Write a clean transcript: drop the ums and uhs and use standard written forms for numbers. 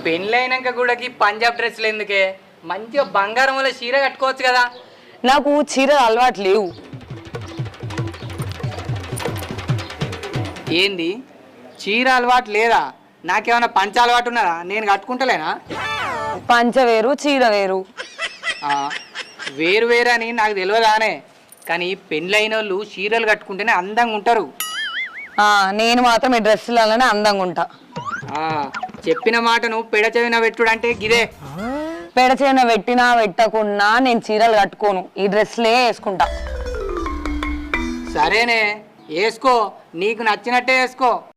పెళ్ళైనాక కూడా పంజాబ్ డ్రెస్సులు ఎందుకే? మంచిగా బంగారం వల్ల చీర కట్టుకోవచ్చు కదా. నాకు చీరలు అలవాటు లేవు. ఏంది చీర అలవాటు లేదా? నాకేమైనా పంచ అలవాటు ఉన్నదా? నేను కట్టుకుంటలేనా? పంచ వేరు చీర వేరు. వేరు వేరు అని నాకు తెలియదానే, కానీ పెళ్ళైన వాళ్ళు చీరలు కట్టుకుంటేనే అందంగా ఉంటారు. నేను మాత్రం ఈ డ్రెస్సులలోనే అందంగా ఉంటా. చెప్పిన మాటను పెడచెవిన పెట్టుడు అంటే గిదే. పెడచేన పెట్టినా పెట్టకున్నా నేను చీరలు కట్టుకోను, ఈ డ్రెస్లే వేసుకుంటా. సరేనే, వేసుకో, నీకు నచ్చినట్టే వేసుకో.